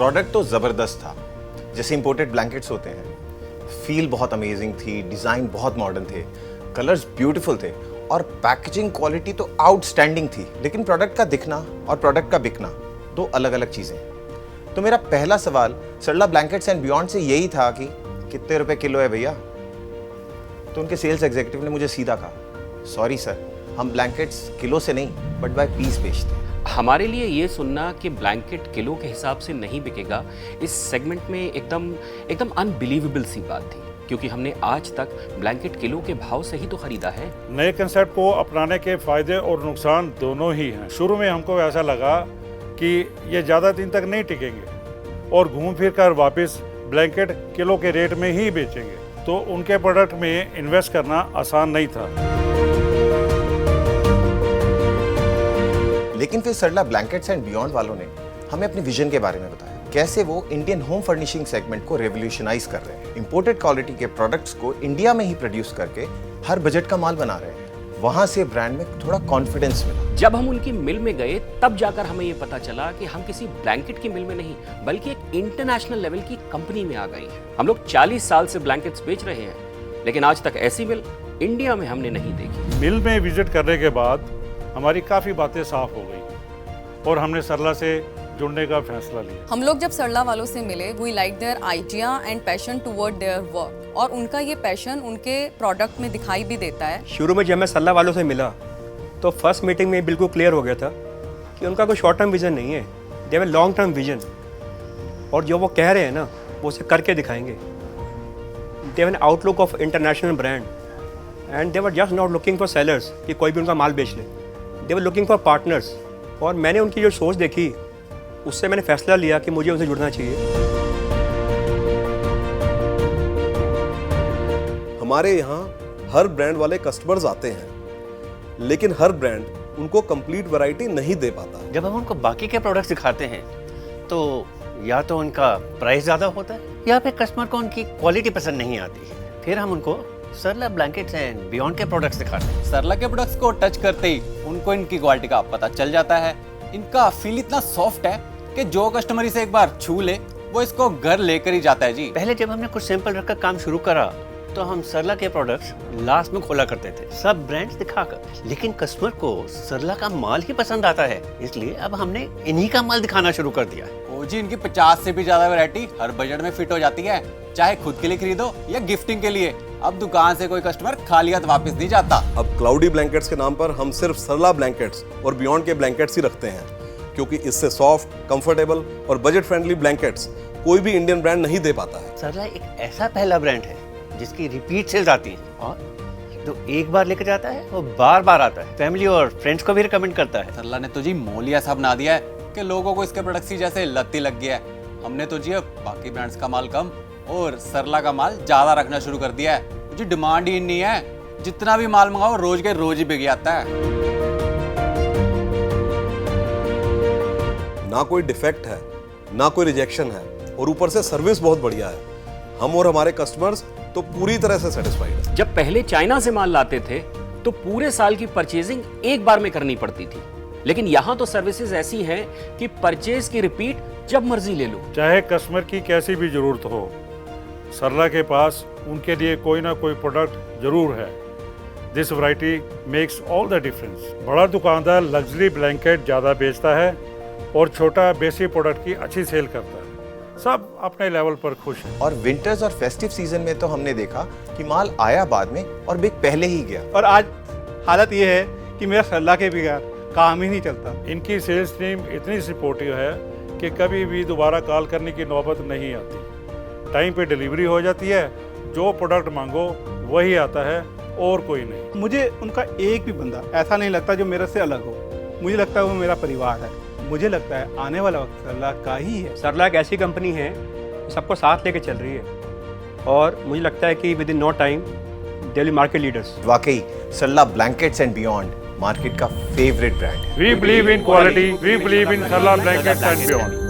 Product तो ज़बरदस्त था, जैसे इंपोर्टेड ब्लैंकेट्स होते हैं। फील बहुत अमेजिंग थी, डिज़ाइन बहुत मॉडर्न थे, कलर्स ब्यूटीफुल थे और पैकेजिंग क्वालिटी तो आउटस्टैंडिंग थी। लेकिन प्रोडक्ट का दिखना और प्रोडक्ट का बिकना दो अलग अलग चीज़ें हैं। तो मेरा पहला सवाल सरला ब्लैंकेट्स एंड बियॉन्ड से यही था कि कितने रुपए किलो है भैया? तो उनके सेल्स एग्जीक्यूटिव ने मुझे सीधा कहा, सॉरी सर, हम ब्लैंकेट्स किलो से नहीं बट बाय पीस बेचते हैं। हमारे लिए ये सुनना कि ब्लैंकेट किलो के हिसाब से नहीं बिकेगा, इस सेगमेंट में एकदम अनबिलीवेबल सी बात थी, क्योंकि हमने आज तक ब्लैंकेट किलो के भाव से ही तो खरीदा है। नए कंसेप्ट को अपनाने के फायदे और नुकसान दोनों ही हैं। शुरू में हमको ऐसा लगा कि ये ज़्यादा दिन तक नहीं टिकेंगे और घूम फिर कर वापस ब्लैंकेट किलो के रेट में ही बेचेंगे, तो उनके प्रोडक्ट में इन्वेस्ट करना आसान नहीं था। लेकिन फिर सरला ब्लैंकेट्स एंड बियॉन्ड वालों ने हमें अपने विजन के बारे में बताया, कैसे वो इंडियन होम फर्निशिंग सेगमेंट को रेवोल्यूशनाइज कर रहे हैं, इंपोर्टेड क्वालिटी के प्रोडक्ट्स को इंडिया में ही प्रोड्यूस करके हर बजट का माल बना रहे हैं। वहां से ब्रांड में थोड़ा कॉन्फिडेंस मिला। जब हम उनकी मिल में गए तब जाकर हमें ये पता चला कि हम किसी ब्लैंकेट की मिल में नहीं बल्कि एक इंटरनेशनल लेवल की कंपनी में आ गए हैं। हम लोग 40 साल से ब्लैंकेट्स बेच रहे हैं, लेकिन आज तक ऐसी मिल इंडिया में हमने नहीं देखी। मिल में विजिट करने के बाद हमारी काफ़ी बातें साफ हो गई और हमने सरला से जुड़ने का फैसला लिया। हम लोग जब सरला वालों से मिले, we like their idea and passion toward their work, और उनका ये पैशन उनके प्रोडक्ट में दिखाई भी देता है। शुरू में जब मैं सरला वालों से मिला तो फर्स्ट मीटिंग में बिल्कुल क्लियर हो गया था कि उनका कोई शॉर्ट टर्म विजन नहीं है, they have long term vision, और जो वो कह रहे हैं ना वो उसे करके दिखाएंगे। They have an outlook of international brand and they were just not looking for sellers कि कोई भी उनका माल बेच ले, दे वर लुकिंग फॉर पार्टनर्स। और मैंने उनकी जो सोच देखी उससे मैंने फैसला लिया कि मुझे उनसे जुड़ना चाहिए। हमारे यहाँ हर ब्रांड वाले कस्टमर्स आते हैं, लेकिन हर ब्रांड उनको कंप्लीट वैरायटी नहीं दे पाता। जब हम उनको बाकी के प्रोडक्ट्स दिखाते हैं तो या तो उनका प्राइस ज़्यादा होता है या फिर कस्टमर को उनकी क्वालिटी पसंद नहीं आती है। फिर हम उनको सरला ब्लैंकेट्स एंड बियॉन्ड के प्रोडक्ट्स दिखाते हैं। सरला के प्रोडक्ट्स को टच करते ही उनको इनकी क्वालिटी का पता चल जाता है। इनका फील इतना सॉफ्ट है कि जो कस्टमर इसे एक बार छू ले वो इसको घर लेकर ही जाता है जी। पहले जब हमने कुछ सैंपल रखकर काम शुरू करा तो हम सरला के प्रोडक्ट्स लास्ट में खोला करते थे, सब ब्रांड्स दिखाकर, लेकिन कस्टमर को सरला का माल ही पसंद आता है, इसलिए अब हमने इन्हीं का माल दिखाना शुरू कर दिया है। ओ जी, इनकी 50 से भी ज्यादा वैरायटी हर बजट में फिट हो जाती है, चाहे खुद के लिए खरीदो या गिफ्टिंग के लिए। अब दुकान से कोई कस्टमर खाली हाथ वापस नहीं जाता। अब क्लाउडी ब्लैंकेट्स के नाम पर हम सिर्फ सरला ब्लैंकेट्स और बियॉन्ड के ब्लैंकेट्स ही रखते हैं, क्योंकि इससे सॉफ्ट, कंफर्टेबल और बजट फ्रेंडली ब्लैंकेट्स कोई भी इंडियन ब्रांड नहीं दे पाता है। सरला एक ऐसा पहला ब्रांड है जिसकी रिपीट सेल्स आती है, और जो एक बार लेकर जाता है वो बार बार आता है, फैमिली और फ्रेंड्स को भी रिकमेंड करता है। सरला ने तो जी मोल ऐसा बना दिया है कि लोगों को इसके प्रोडक्ट्स की जैसे लत ही लग गया है। हमने तो जी अब बाकी ब्रांड्स का माल कम और सरला का माल ज्यादा रखना शुरू कर दिया है। जी डिमांड ही नहीं है, जितना भी माल मंगाओ रोज के रोज ही बिक जाता है। ना कोई डिफेक्ट है, ना कोई रिजेक्शन है, और ऊपर से सर्विस बहुत बढ़िया है। हम और हमारे कस्टमर्स तो पूरी तरह से सेटिस्फाइड है। जब पहले चाइना से माल लाते थे तो पूरे साल की परचेजिंग एक बार में करनी पड़ती थी, लेकिन यहाँ तो सर्विसेज ऐसी हैं कि परचेज की रिपीट जब मर्जी ले लो। चाहे कस्टमर की कैसी भी जरूरत हो, सरला के पास उनके लिए कोई ना कोई प्रोडक्ट जरूर है। This variety makes all the difference. बड़ा दुकानदार लग्जरी ब्लैंकेट ज़्यादा बेचता है और छोटा बेसिक प्रोडक्ट की अच्छी सेल करता है। सब अपने लेवल पर खुश हैं। और विंटर्स और फेस्टिव सीजन में तो हमने देखा कि माल आया बाद में और बिक पहले ही गया। और आज हालत ये है कि मेरा सरला के बगैर काम ही नहीं चलता। इनकी सेल्स टीम इतनी सपोर्टिव है कि कभी भी दोबारा कॉल करने की नौबत नहीं आती। टाइम पे डिलीवरी हो जाती है, जो प्रोडक्ट मांगो वही आता है और कोई नहीं। मुझे उनका एक भी बंदा ऐसा नहीं लगता जो मेरे से अलग हो। मुझे लगता है वो मेरा परिवार है। मुझे लगता है आने वाला वक्त सरला का ही है। सरला एक ऐसी कंपनी है सबको साथ लेके चल रही है, और मुझे लगता है कि within no time they will be market leaders. वाकई Sarla Blankets and Beyond market का फेवरेट ब्रांड है। We believe in quality, we believe in Sarla Blankets and beyond.